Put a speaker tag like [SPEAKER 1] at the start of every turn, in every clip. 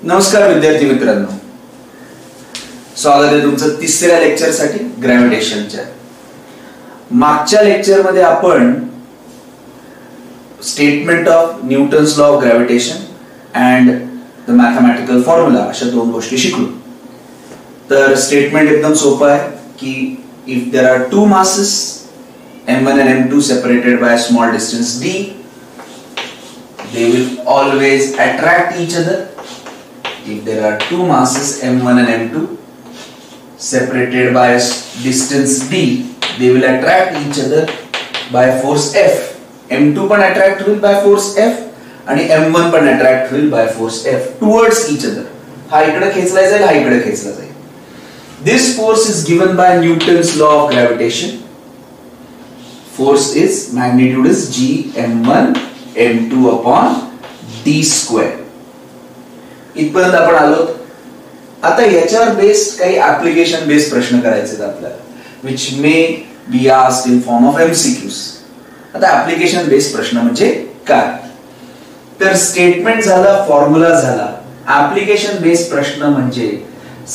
[SPEAKER 1] नमस्कार विद्यार्थी मित्रांनो, स्वागत आहे तुमचं तिसऱ्या लेक्चर साठी ग्रॅव्हिटेशनच्या। मागच्या लेक्चर मध्ये आपण statement of Newton's law of gravitation and the mathematical formula अशा दोन गोष्टी शिकलो। तर स्टेटमेंट एकदम सोपं आहे की if there are two masses m1 and m2 separated by a small distance d, they will always attract each other. If there are two masses m1 and m2 separated by a distance d, they will attract each other by force F. m2 पण attract होईल by force F आणि m1 पण attract होईल by force F towards each other. हा इकडे खेचला जाईल, हा इकडे खेचला जाईल. This force is given by Newton's law of gravitation. Force is magnitude is g m1 m2 upon d square. इथपर्यंत आपण आलो। आता याच्यावर बेस्ड काही ऍप्लिकेशन बेस्ड प्रश्न करायचे आहेत आपल्याला, which may be asked in form of MCQs. आता ऍप्लिकेशन बेस्ड प्रश्न म्हणजे काय? तर स्टेटमेंट झाला, फॉर्म्युला झाला। ऍप्लिकेशन बेस्ड प्रश्न म्हणजे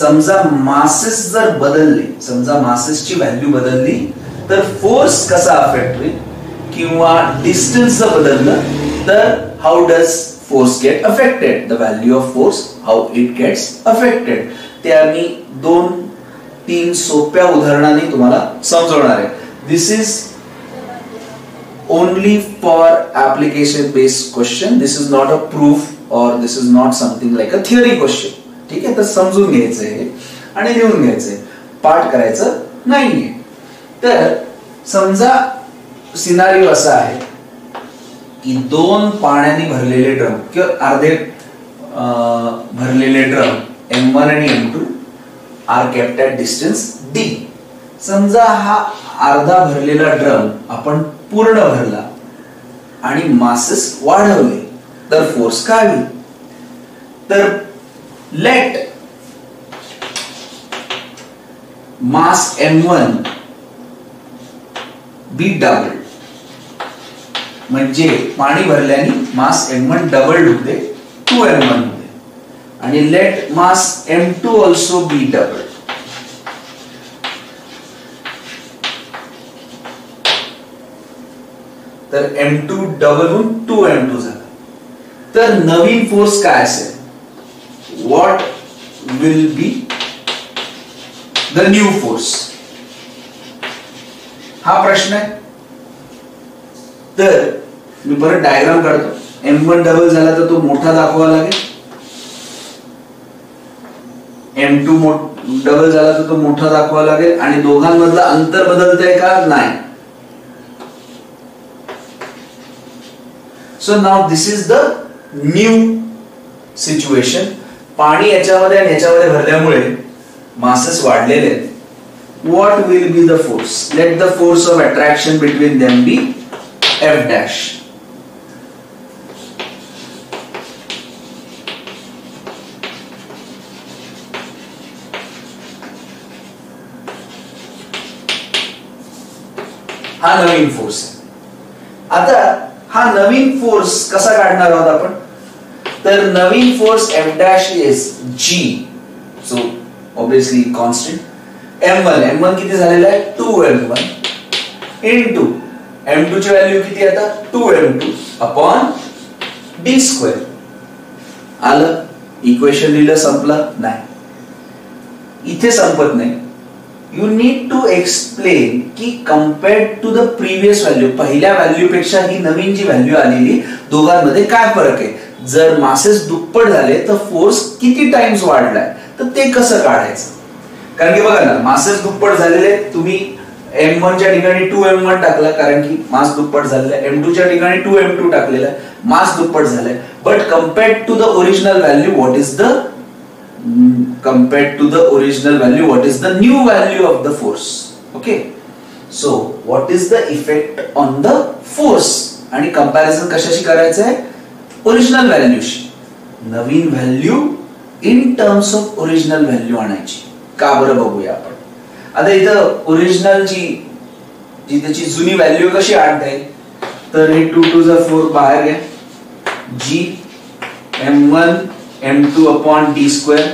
[SPEAKER 1] समजा मासेस जर बदलले, समजा मासेसची व्हॅल्यू बदलली तर फोर्स कसा अफेक्ट होईल, किंवा डिस्टन्स जर बदललं तर how does force get affected, the value of force, how it gets affected. ते आम्ही 2-3 सोप्या उदाहरणांनी तुम्हाला समजवणार आहे। This is only for application based question. This is not a proof or this is not something like a theory question. ठीक आहे, तर समजून घ्यायचं आहे आणि लिहून घ्यायचं आहे, पाठ करायचं नाहीये। तर समजा सिनारिओ असा आहे की दोन पाण्याने भरलेले ड्रम किंवा अर्धे भरलेले ड्रम m1 आणि m2 are kept at distance d। समजा हा अर्धा भरलेला ड्रम आपण पूर्ण भरला आणि मासेस वाढवले तर फोर्स काय होईल? तर लेट मास m1 बी डबल, म्हणजे पाणी भरल्याने मास m1 डबल होते 2m1 होते, आणि let mass m2 also be double. तर m2 डबल होऊन 2m2 झाला। तर नवीन फोर्स काय असेल? What will be the new force? हा प्रश्न आहे। तर मी परत डायग्राम काढतो। m1 डबल झाला तर तो मोठा दाखवावा लागेल, m2 डबल झाला तर तो मोठा दाखवावा लागेल, आणि दोघांमधलं अंतर बदलतंय का? नाही। So now this is the new situation. पाणी याच्यामध्ये आणि याच्यामध्ये भरल्यामुळे मासेस वाढलेले आहेत। What will be the force? Let the force of attraction between them be F dash. हा नवीन फोर्स आहे। आता हा नवीन फोर्स कसा काढणार आहोत आपण? तर नवीन force F dash is G, so obviously constant। m1 किती झालेला आहे? 2m1 into m2 ची व्हॅल्यू किती आता? 2m2 upon d square. आलं? इक्वेशन लिहिलं, संपलं? नाही, इथे संपत नाही। यू नीड टू एक्सप्लेन की compared to the previous value, पहिल्या व्हॅल्यू पेक्षा ही नवीन जी व्हॅल्यू आलेली, दोघांमध्ये काय फरक आहे? जर मासेस दुप्पट झाले तर फोर्स किती टाइम्स वाढलाय, तर ते कसं काढायचं? कारण की बघा ना, मासेस दुप्पट झालेले, तुम्ही m1 च्या ठिकाणी 2m1 टाकला कारण की मास दुप्पट झालेला आहे, m2 च्या ठिकाणी 2m2 टाकलेला आहे, मास दुप्पट झालाय। But compared to the original value, what is the compared to the original value, what is the new value of the force? Okay, so what is the effect on the force? आणि comparison कशाशी करायचं आहे? Original व्हॅल्यूशी। नवीन value in terms of original value आणायची। का बरं बघूया आपण। आता इथं ओरिजिनल जी त्याची जुनी व्हॅल्यू कशी आणता येईल? तर हे 2 to the 4 बाहेर घ्या, g m1 m2 upon d square.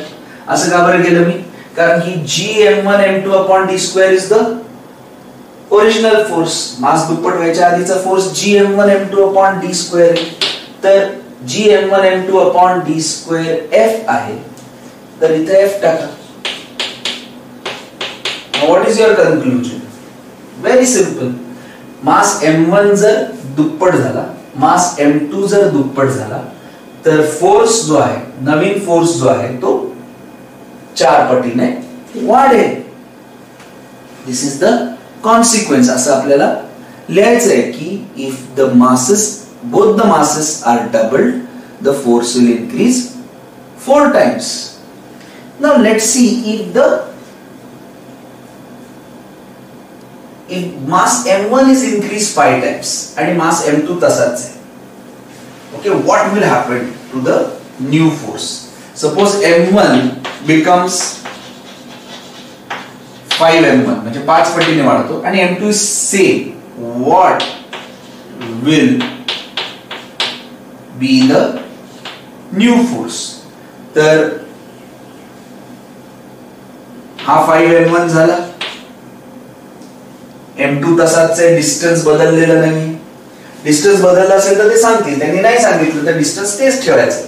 [SPEAKER 1] असं का बरं केलं मी? कारण की gm1 m2 upon d square is the original force. मास दुप्पट व्हायच्या आधीचा force gm1 m2 upon d square आहे. तर gm1 m2 upon d square f आहे. तर इथे f टाका. Now what is your conclusion? Very simple. Mass m1 जर दुप्पट झाला, मास m2 जर दुप्पट झाला, तर फोर्स जो आहे, नवीन फोर्स जो आहे तो 4 पटीने वाढेल. This is the consequence. असं आपल्याला लिहायचं आहे की if the masses, both the masses are doubled, the force will increase 4 times. Now let's see if mass m1 is increased 5 times and mass m2 तसाच आहे. Okay, what will happen to the new force? Suppose m1 becomes 5m1 म्हणजे 5 पटीने वाढतो आणि m2 is same. What will be the new force? तर हा 5m1 झाला, m2 तसाच आहे, डिस्टन्स बदललेलं नाही. डिस्टन्स बदलला असेल तर ते सांगतील, त्यांनी नाही सांगितलं तर डिस्टन्स तेच ठेवायचं.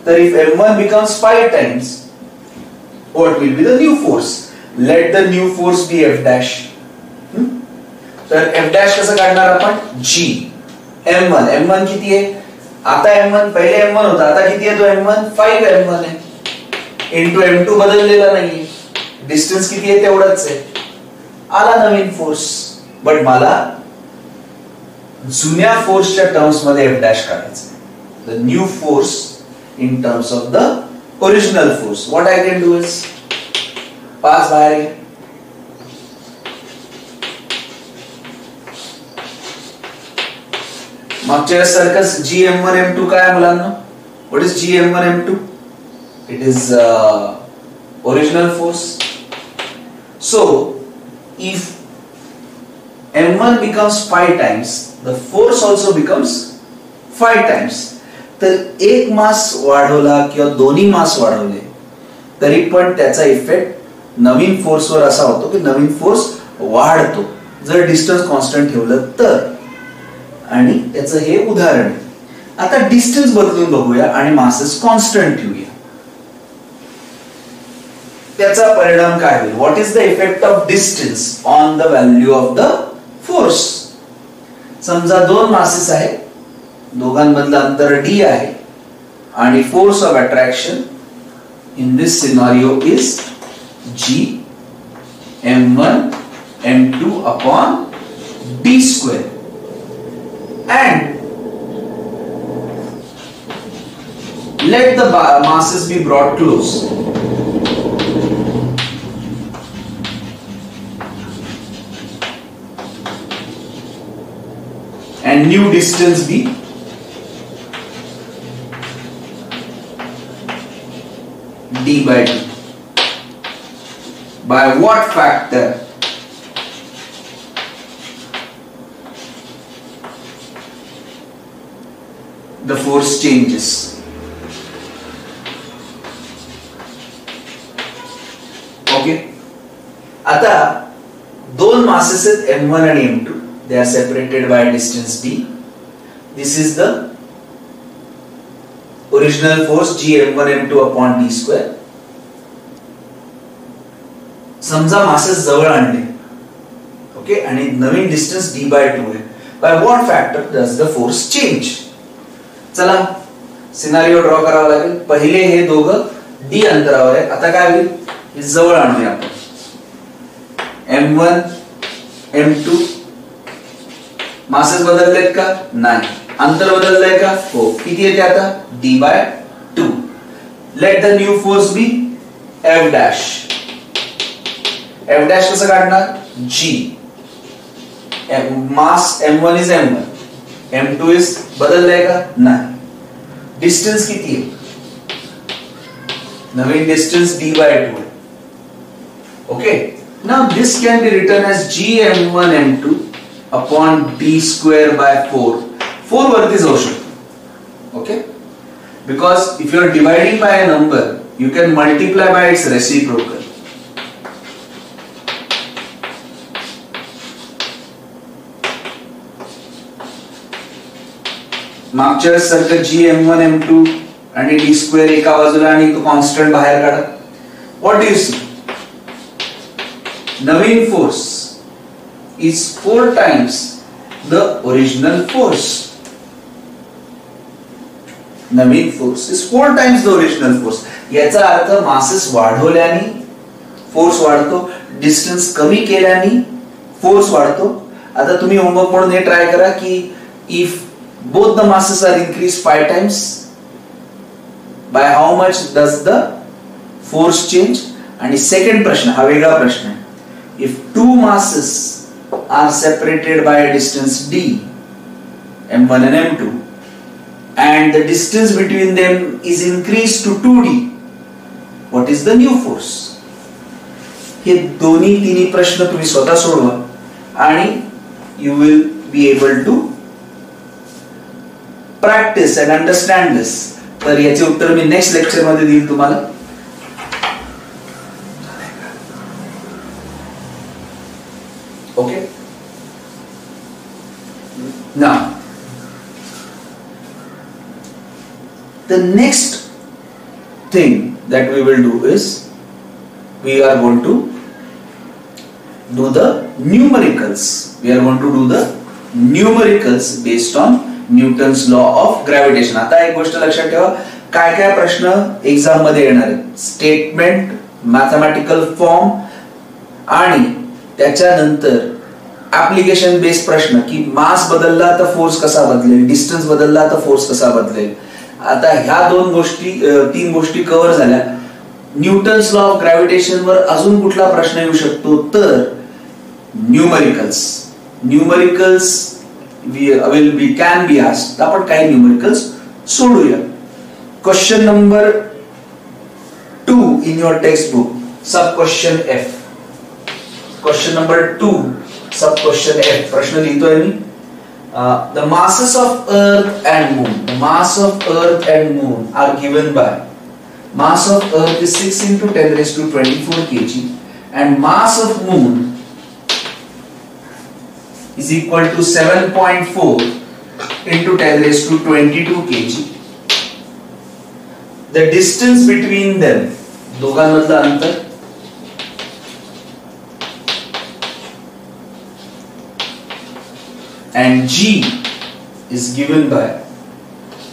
[SPEAKER 1] तर if m1 becomes 5 times, what will be the new force? Let the new force be f dash. तर f dash कसं काढणार आपण? g m1 किती आहे? आता m1 पहिले m1 होता, आता किती आहे तो m1? 5m1 आहे. इनटू m2 बदललेला नाहीये, डिस्टन्स किती आहे तेवढाच आहे. आला नवीन फोर्स. बट मला जुन्या फोर्सच्या टर्म्स मध्ये f डॅश काढायचं. The new force in terms of the original force. What I can do is 5 बाहेर घे. मागच्या सारखंच gm1 m2 काय मुलांना? What is gm1 m2? It is original force. So if m1 becomes 5 times, the force also becomes 5 times. तर एक मास वाढवला किंवा दोन्ही मास वाढवले तरी पण त्याचा इफेक्ट नवीन फोर्स वर असा होतो की नवीन फोर्स वाढतो जर डिस्टन्स कॉन्स्टंट ठेवलं तर. आणि त्याचं हे उदाहरण आहे. आता डिस्टन्स बदलून बघूया आणि मासेस कॉन्स्टंट ठेवूया. त्याचा परिणाम काय होईल? What is the effect of distance on the value of the force? समजा दोन मासेस आहेत, दोघांमधलं अंतर d आहे आणि force of attraction in this scenario is g m1 m2 upon d square. And let the masses be brought close. And new distance be d by 2. By what factor? The force changes. Okay. आता दोन masses आहेत m1 आणि m2. They are separated by a distance d. This is the original force gm1 m2 upon d square. समजा masses जवळ आणले, okay, आणि नवीन distance d by 2 आहे. By what factor does the force change? चला scenario draw करावा लागेल. पहिले हे दोघं d अंतरावर आहे. आता काय होईल? हे जवळ आणूया आपण. m1 m2 मासेस बदललेत का? नाही. अंतर बदललंय का? हो. किती येते आता? d by 2. Let the new force be f dash. f dash कसं काढणार? g. Mass m1 is m1, m2 is बदललंय का? नाही. डिस्टन्स किती आहे? नवीन डिस्टन्स d by 2 आहे. Okay. Now this can be written as gm1 m2 upon d square by 4. 4 वरती जाऊ शकतो. Okay. because if you are dividing by a number, you can multiply by its reciprocal. मागच्या वेळेस सारखं gm1 m2 आणि d square एका बाजूला आणि तो कॉन्स्टंट बाहेर काढा. What do you see? नवीन force is 4 times the original force. नवीन force is 4 times the original force. याचा अर्थ मासेस वाढवल्याने फोर्स वाढतो, डिस्टन्स कमी केल्याने फोर्स वाढतो. आता तुम्ही होमवर्क म्हणून हे ट्राय करा की if both the masses are increased 5 times, by how much does the force change? आणि सेकंड प्रश्न हा वेगळा प्रश्न आहे. if two masses are separated by a distance d, m1 and m2, and the distance between them is increased to 2d, what is the new force? हे दोन्ही तिन्ही प्रश्न तुम्ही स्वतः सोडवा आणि you will be able to practice and understand this. तर याचे उत्तर मी नेक्स्ट लेक्चर मध्ये देईल तुम्हाला. Okay. Now, the next thing that we will do is we are going to do the numericals. We are going to do the numericals based on Newton's law of gravitation. आता एक गोष्ट लक्षात ठेवा, काय काय प्रश्न एक्झाम मध्ये येणार आहेत. स्टेटमेंट, मॅथमॅटिकल फॉर्म आणि त्याच्यानंतर ऍप्लिकेशन बेस्ड प्रश्न की मास बदलला तर फोर्स कसा बदलेल, डिस्टन्स बदलला तर फोर्स कसा बदलेल. आता ह्या तीन गोष्टी कव्हर झाल्या. न्यूटन्स लॉ ऑफ ग्रॅव्हिटेशन वर अजून कुठला प्रश्न येऊ शकतो तर न्यूमरिकल्स can be asked. आपण काही न्यूमरिकल्स सोडूया. Question number 2 in your textbook, sub question F. क्वेश्चन नंबर 2 सब क्वेश्चन F. प्रश्न लिहितोय मी. The masses of Earth and Moon. The mass of Earth and Moon are given by mass of Earth is 6 into 10 raised to 24 kg and mass of Moon is equal to 7.4 into 10 raised to 22 kg. The distance between them, दोघांमधलं अंतर, and G is given by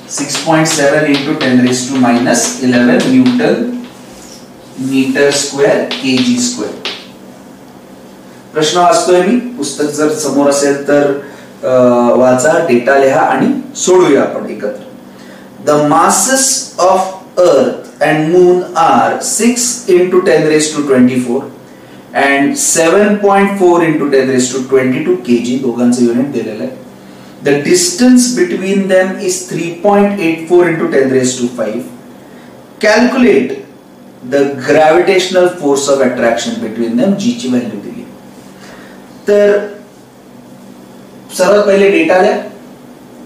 [SPEAKER 1] 6.7 into 10 raised to minus 11 Newton meter square kg square. प्रश्न वाचतोय मी. पुस्तक जर समोर असेल तर वाचा, data लिहा आणि सोडूया आपण एकत्र. The masses of Earth and Moon are 6 into 10 raised to 24 and 7.4 into 10 raised to 22 kg. दोघांचं युनिट दिलेलं आहे. The distance between them is 3.84 into 10 raised to 5. Calculate the gravitational force of attraction between them. G ची value दिली. तर सर्वात पहिले data द्या.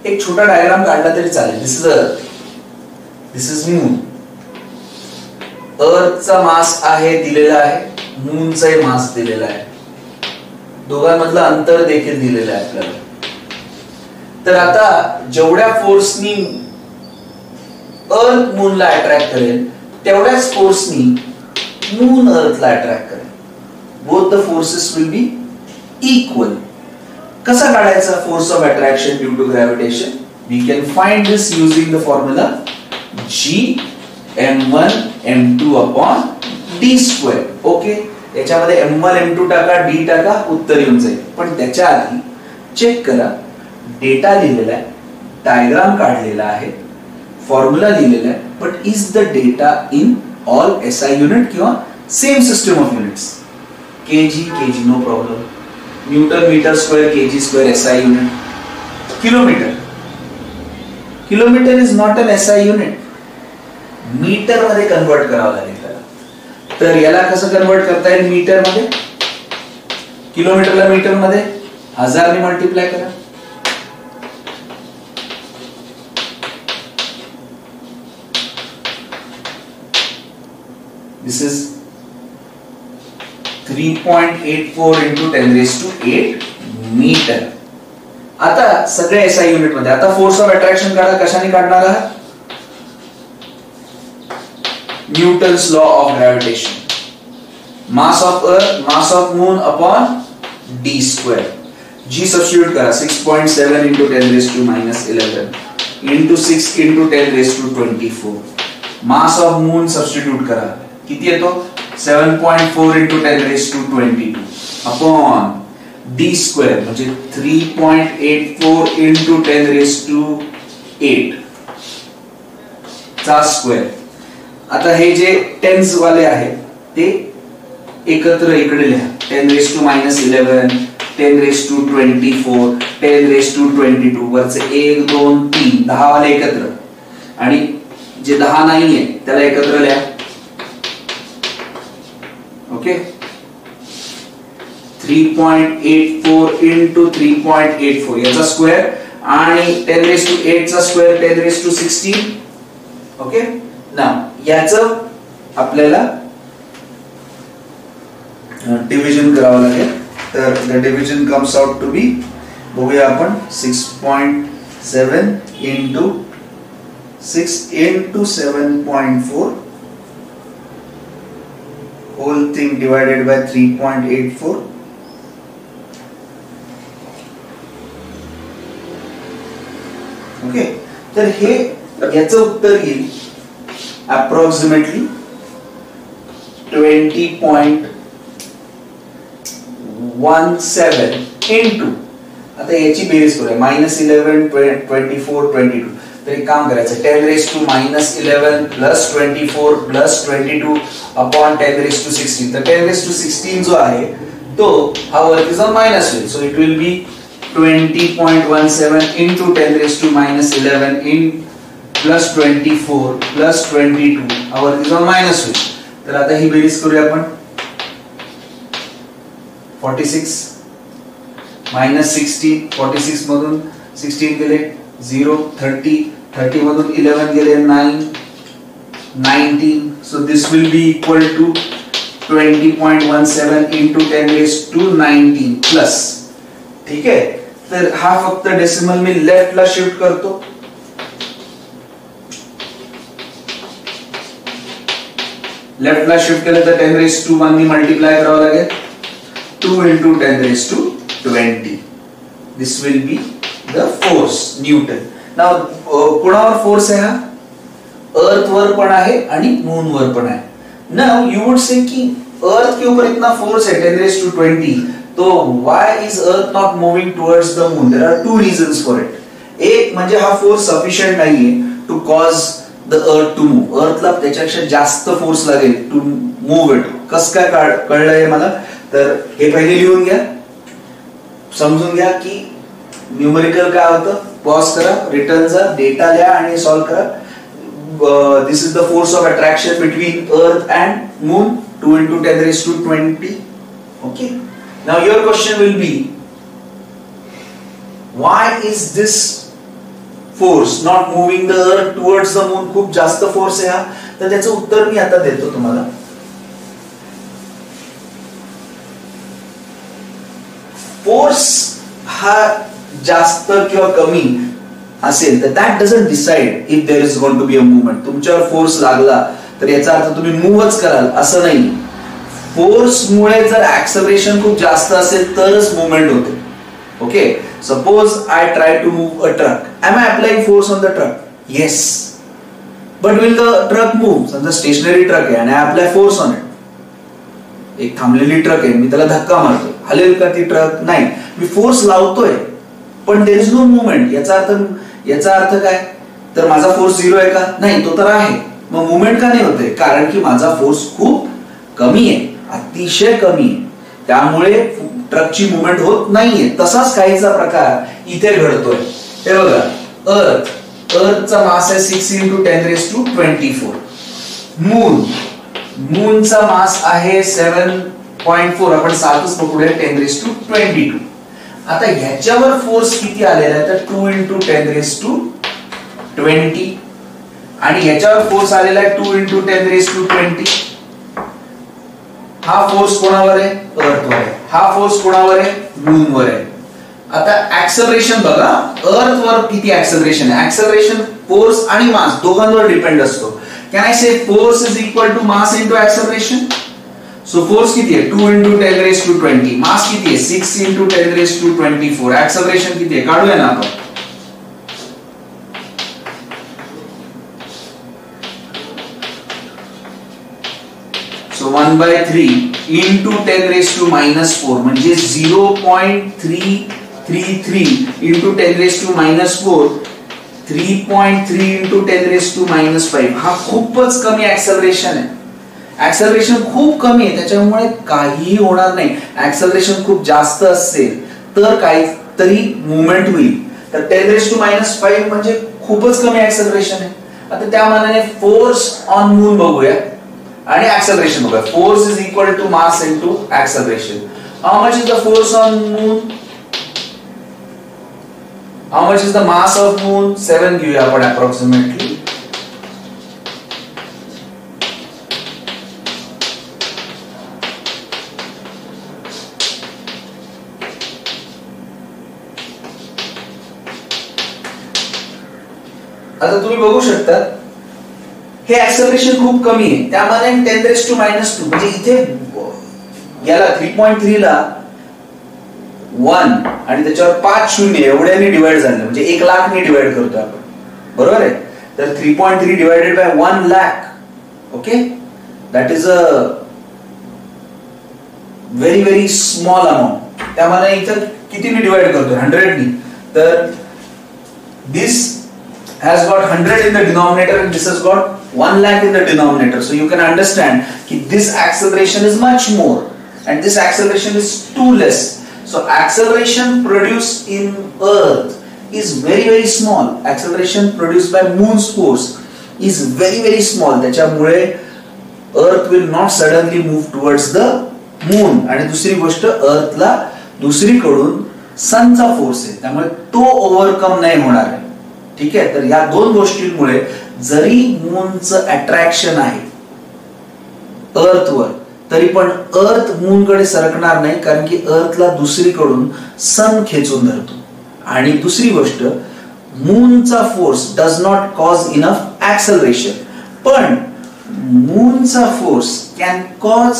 [SPEAKER 1] एक छोटा डायग्राम काढला तरी चालेल. दिस इज मून. अर्थचा मास आहे दिलेला आहे, मूनचा मास दिलेला आहे, दोघांमधलं अंतर देखील दिलेलं आहे आपल्याला. तर आता जेवढ्या फोर्सनी अर्थ मूनला अट्रॅक्ट करेल तेवढ्याच फोर्सनी मून अर्थला अट्रॅक्ट करेल. Both the forces will be equal. कसा काढायचा force of attraction due to gravitation? We can find this using the formula G m1 m2 upon d square. ओके, याच्यामध्ये m1 m2 टाका, d टाका, उत्तर येऊन जाईल. पण त्याच्या आधी चेक करा, डेटा लिहिलेला आहे, डायग्राम काढलेला आहे, फॉर्म्युला लिहिलेला आहे, but is the data in all SI unit किंवा same system of units? kg no problem, newton metre square kg square SI unit, kilometre is not an SI unit. Metre मध्ये convert करावं लागेल त्याला. तर याला कसं कन्वर्ट करता येईल मीटर मध्ये? किलोमीटरला मीटर मध्ये 1000 ने मल्टिप्लाय करा. This is 3.84 into 10 raised to 8 metre. आता सगळे एसआय युनिट मध्ये. आता फोर्स ऑफ अट्रॅक्शन काढा. कशाने काढणार आहात? Newton's law of gravitation. Mass of अर्थ, मास of moon upon d square. g substitute करा. 6.7 into 10 raised to -11 into 6 into 10 raised to 24. Mass of moon substitute करा. किती येतो? 7.4 into 10 raised to 22 upon d square म्हणजे 3.84 into 10 raised to 8 चा square. आता हे जे टेन्स वाले आहेत ते एकत्र इकडे लिहा. 10 raised to -11, 10 raised to 24, 10 raised to 22 वरचे 1 2 3 10 वाले एकत्र आणि जे 10 नाहीये त्याला एकत्र लिहा. ओके. 3.84 into 3.84 याचा स्क्वेअर आणि 10 raised to 8 चा square 10 raised to 16. Okay. Now याचं आपल्याला डिव्हिजन करावं लागेल. तर the division comes out to be, बघूया आपण, 6.7 into 6 into 7.4 whole thing divided by 3.84. Okay. तर हे याचं उत्तर येईल अप्रॉक्सिमेटली 20.17 into, आता याची बेरीज करूया, -11 24 22. तर एक काम करायचं, 10 raised to -11 plus 24 plus 22 upon 10 raised to 16. तर 10 raised to 16 जो आहे तो हा वरती जाऊन मायनस होईल. So it will be 20.17 into 10 raised to -11 in plus 24 plus 22 हा वरती जाऊन मायनस होईल. तर आता ही बेरीज करूया आपण. 46 minus 16, 46 मधून 16 गेले 0, 30, 30 मधून 11 गेले 9, 19. So this will be equal to 20.17 into 10 raised to 19 plus. ठीक है. तर हा फक्त डेसिमल मी लेफ्ट ला शिफ्ट करतो. लेफ्ट ला शिफ्ट केलं तर 10 raised to 1 नी मल्टीप्लाय करावं लागेल. 2 into 10 raised to 20. This will be the force, Newton. Now कुणावर फोर्स आहे हा? अर्थ वर पण आहे आणि मून वर पण आहे. Now you would say कि अर्थ के ऊपर इतना फोर्स है 10 raised to 20, तो why is earth not moving towards the moon? There are two reasons for it. एक म्हणजे हा फोर्स sufficient नाहीये to cause the earth to move. अर्थला त्याच्यापेक्षा जास्त फोर्स लागेल to move it. कसं काय कळलंय मला? तर हे पहिले लिहून घ्या, समजून घ्या की न्यूमेरिकल काय होतं. पॉज करा, रिटर्न जा, डेटा लिहा आणि सॉल्व करा. This is the force of attraction between earth and moon, 2 into 10 raised to 20. Okay. Now your question will be, why is this force not moving the earth towards the moon? खूप जास्त force आहे हा. तर त्याचं उत्तर मी आता देतो तुम्हाला. फोर्स हा जास्त किंवा कमी असेल तर that doesn't decide if there is going to be a movement. तुमच्यावर फोर्स लागला तर याचा अर्थ तुम्ही मूवच कराल असं नाही. फोर्स मुळे जर ऍक्सेलरेशन खूप जास्त असेल तरच मूवमेंट होते. Okay. Suppose I try to move a truck. Am I applying force on the truck? Yes. But will the truck move? समजा स्टेशनरी ट्रक आहे आणि I apply force on it. एक थांबलेली ट्रक आहे, मी त्याला धक्का मारतो, हलेल का ती ट्रक? नाही. मी फोर्स लावतोय पण देयर इज नो मूवमेंट. याचा अर्थ काय? तर माझा फोर्स 0 आहे का? नाही, तो तर आहे. मग मूवमेंट का नाही होते? कारण की माझा फोर्स खूप कमी आहे, अतिशय कमी आहे. त्यामुळे ट्रकची मूवमेंट होत नाहीये. तसाच काहीचा प्रकार इथे घडतोय. हे बघा, अर्थचा मास आहे 6 into 10 raised to 24. मूनचा मास आहे 7.4, आपण 7च पकडूया, 10 raised to 22. आता ह्याच्यावर फोर्स किती आलेला आहे? तर 2 into 10 raised to 20. आणि ह्याच्यावर फोर्स आलेला आहे 2 into 10 raised to 20. हा फोर्स कोणावर आहे? अर्थवर आहे. हा फोर्स कोणावर आहे? मूनवर आहे. आता ऍक्सेलरेशन बघा, अर्थवर किती ऍक्सेलरेशन आहे? ऍक्सेलरेशन फोर्स आणि मास दोघांवर डिपेंड असतो. Can I say force is equal to mass into acceleration? So force किती आहे? 2 into 10 raised to 20. मास किती आहे? 6 into 10 raised to 24. ऍक्सेलरेशन किती आहे? काढूया ना आपण. सो 1/3 into 10 raised to -4 म्हणजे 0.333 into 10 raised to -4, 3.3 into 10 raised to -5. हा खूपच कमी ऍक्सेलरेशन आहे. ऍक्सेलरेशन खूप कमी आहे, त्याच्यामुळे काहीही होणार नाही. ऍक्सेलरेशन खूप जास्त असेल तर काहीतरी मुवमेंट होईल. तर 10 raised to -5 म्हणजे खूपच कमी ऍक्सेलरेशन आहे. आता त्या मानाने फोर्स ऑन मून बघूया आणि ऍक्सेलरेशन बघूया. Force is equal to mass into acceleration. How much is the force on moon? How much is the mass of moon? 7 घेऊया आपण अप्रॉक्सिमेटली. आता तुम्ही बघू शकता हे ऍक्सेलरेशन खूप कमी आहे, त्यामध्ये 10 raised to -2 म्हणजे इथे याला 3.3 ला 1 आणि त्याच्यावर 5 शून्य एवढ्याने डिवाइड झालं म्हणजे 1 लाख ने डिवाइड करतो आपण, बरोबर आहे. तर 3.3 divided by 1 lakh, okay, that is a very very small amount. त्यामध्ये इथं कितीने डिवाइड करतो? 100 ने. तर दिस has got 100 in the denominator and this has got 1 lakh in the denominator. So you can understand that this acceleration is much more and this acceleration is too less. So acceleration produced in Earth is very very small. Acceleration produced by Moon's force is very very small. त्याच्यामुळे Earth will not suddenly move towards the Moon. आणि दुसरी गोष्ट, Earthला दुसरीकडून सनचा force आहे, त्यामुळे तो overcome नाही होणार आहे. ठीक आहे. तर या दोन गोष्टींमुळे जरी मूनचं अट्रॅक्शन आहे अर्थवर, तरी पण अर्थ मूनकडे सरकणार नाही, कारण की अर्थला दुसरीकडून सन खेचून धरतो. आणि दुसरी गोष्ट, मूनचा force does not cause enough acceleration, पण मूनचा force can cause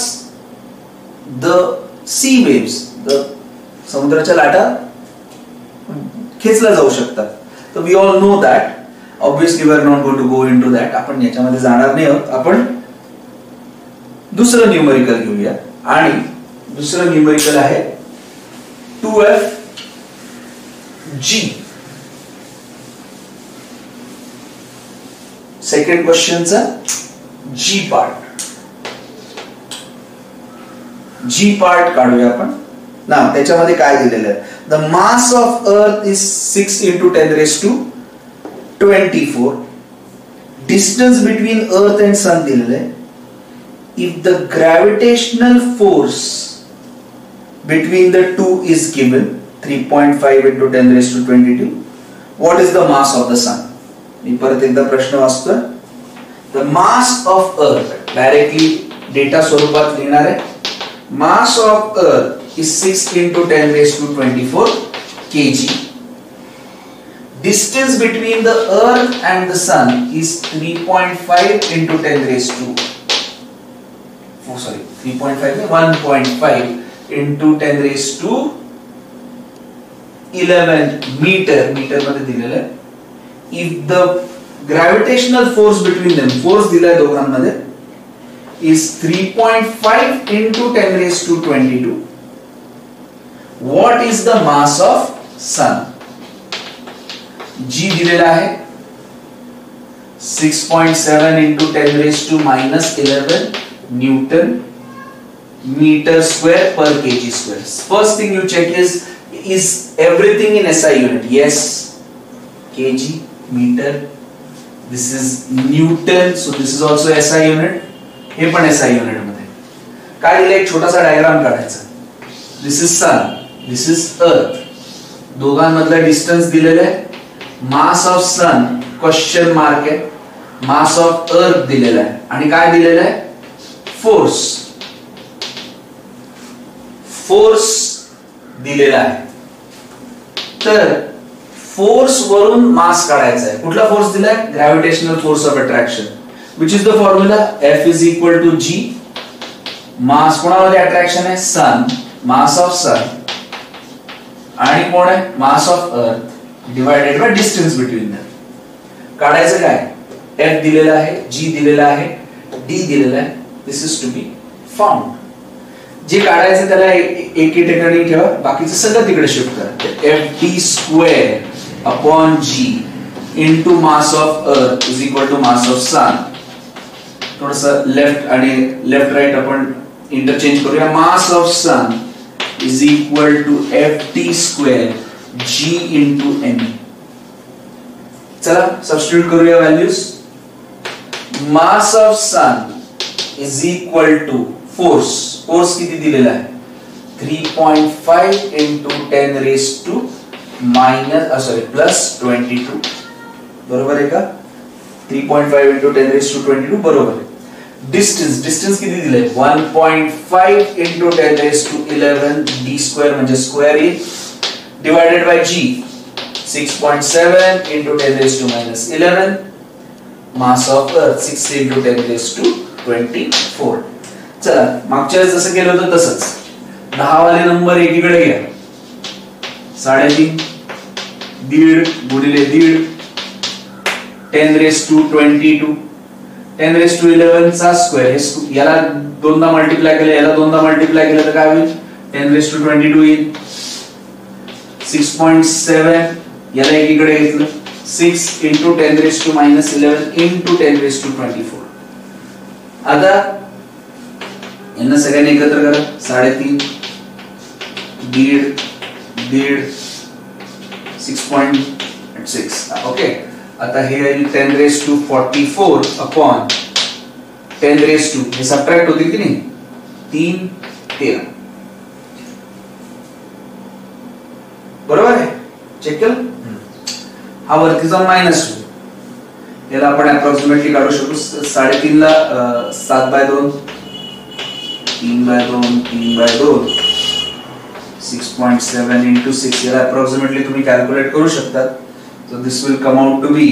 [SPEAKER 1] the sea waves, the समुद्राच्या लाटा खेचल्या जाऊ शकतात. So we all know that. Obviously we are not going to go into that. आपण याच्यामध्ये जाणार नाही आहोत. आपण दुसरं न्यूमेरिकल घेऊया आणि दुसरं न्यूमेरिकल आहे 2FG. सेकंड क्वेश्चनचा जी पार्ट. जी पार्ट काढूया आपण ना. त्याच्यामध्ये काय दिलेलं आहे? The mass of Earth is 6 into 10 raised to 24. Distance between Earth and Sun दिलेलं आहे. If the gravitational force between the two is given 3.5 into 10 raised to 22, what is the mass of the Sun? मी परत एकदा प्रश्न वाचतो. The mass of Earth directly data स्वरूपात लिहिणार आहे. Mass of Earth is 6 into 10 raised to 24 kg. Distance between the Earth and the Sun is 3.5 into 10 raised to 1.5 into 10 raised to 11 meter. Metre मध्ये दिलेलं आहे. If the gravitational force between them, force दिलाय दोघांमध्ये, is 3.5 into 10 raised to 22, what is the mass of Sun? G दिलेला आहे 6.7 into 10 raised to -11 Newton meter square per kg square. First thing you check is everything in SI unit? Yes, kg, meter, this is Newton, so this is also SI unit. हे पण SI unit मध्ये. काय दिलं? एक छोटासा diagram काढायचा. This is Sun, this is Earth. दोघांमधला distance दिलेला आहे. Mass of sun question mark आहे, मास ऑफ अर्थ दिलेला आहे आणि काय दिलेलं आहे? फोर्स. फोर्स दिलेला आहे, तर फोर्स वरून मास काढायचा आहे. कुठला फोर्स दिलाय? Gravitational force of attraction, which is the formula F is equal to G. Mass कोणामध्ये अट्रॅक्शन आहे? सन, मास ऑफ सन, आणि कोण आहे? मास ऑफ अर्थ divided by distance between them. काढायचं काय? F दिलेला आहे, G दिलेला आहे, D दिलेला आहे. दिस इज टू बी फाउंड. जे काढायचं त्याला एके ठिकाणी ठेवा, बाकीचं सगळं तिकडे शिफ्ट करा. FD square upon G into mass of earth is equal to mass of sun. थोडस लेफ्ट आणि लेफ्ट राइट आपण इंटरचेंज करूया. Mass of sun is equal to FD square G into M. चला सबस्टिट्यूट करूया values. Mass of sun is equal to force. Force किती दिलेला आहे? 3.5 into 10 raised to plus 22. बरोबर आहे का? 3.5 into 10 raised to 22 बरोबर आहे. डिस्टन्स किती दिले? 1.5 into 10 raised to 11 d square म्हणजे स्क्वेअर येईल, divided by G 6.7 into 10 raised to -11. Mass of अर्थ 6 into 10 raised to 24. चला मागच्या वेळेस जसं केलं होतं तसंच 10 वाले नंबर एकीकडे घ्या. 3.5 दीड गुणिले दीड 10 raised to 22 10 raised to 11 चा स्क्वेअर. याला दोनदा मल्टिप्लाय केलं, याला दोनदा मल्टिप्लाय केलं तर काय होईल? 10 raised to 22 येईल. 6.7 याला एकीकडे घेतलं, 6 into 10 raised to -11 into 10 raised to 24. आता यांना सगळ्यांनी एकत्र करा. 3.5 दीड दीड 6.6. ओके, आता हे येईल 10 raised to 44 upon 10 raised to, हे सबट्रॅक्ट होतील की नाही? 3 13. बरोबर आहे? चेक केलं? हा वरती जाऊन मायनस होईल. याला आपण अप्रॉक्सिमेटली काढू शकतो. 3.5 ला 7/2 3/2 3/2 6.7 into 6. याला अप्रॉक्सिमेटली तुम्ही कॅल्क्युलेट करू शकता. So this will come out to be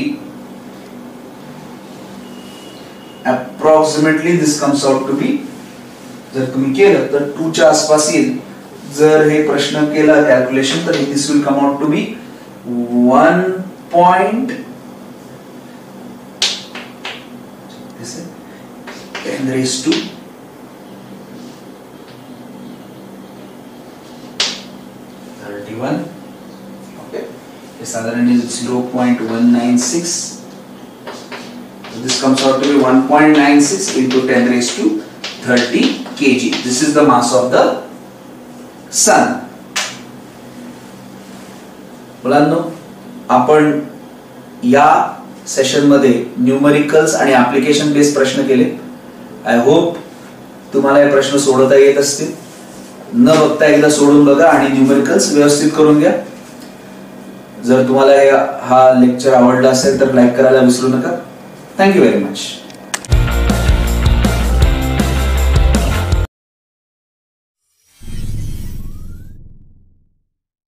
[SPEAKER 1] approximately, this comes out to be, जर तुम्ही केलं तर 2 च्या आसपास येईल. जर हे प्रश्न केला कॅल्क्युलेशन तर this will come out to be 10 raised to 31. साधारण is 0.196. So this comes out to be 1.96 into 10 raised to 30 kg. This is the mass of the sun. मुलांनो, आपण या सेशन मध्ये न्यूमरिकल्स आणि ऍप्लिकेशन बेस्ड प्रश्न केले. I hope तुम्हाला हे प्रश्न सोडवता येत असतील. न बघता एकदा सोडून बघा आणि न्यूमरिकल्स व्यवस्थित करून घ्या. जर तुम्हाला हा लेक्चर आवडला असेल तर लाईक करायला विसरू नका. Thank you very much.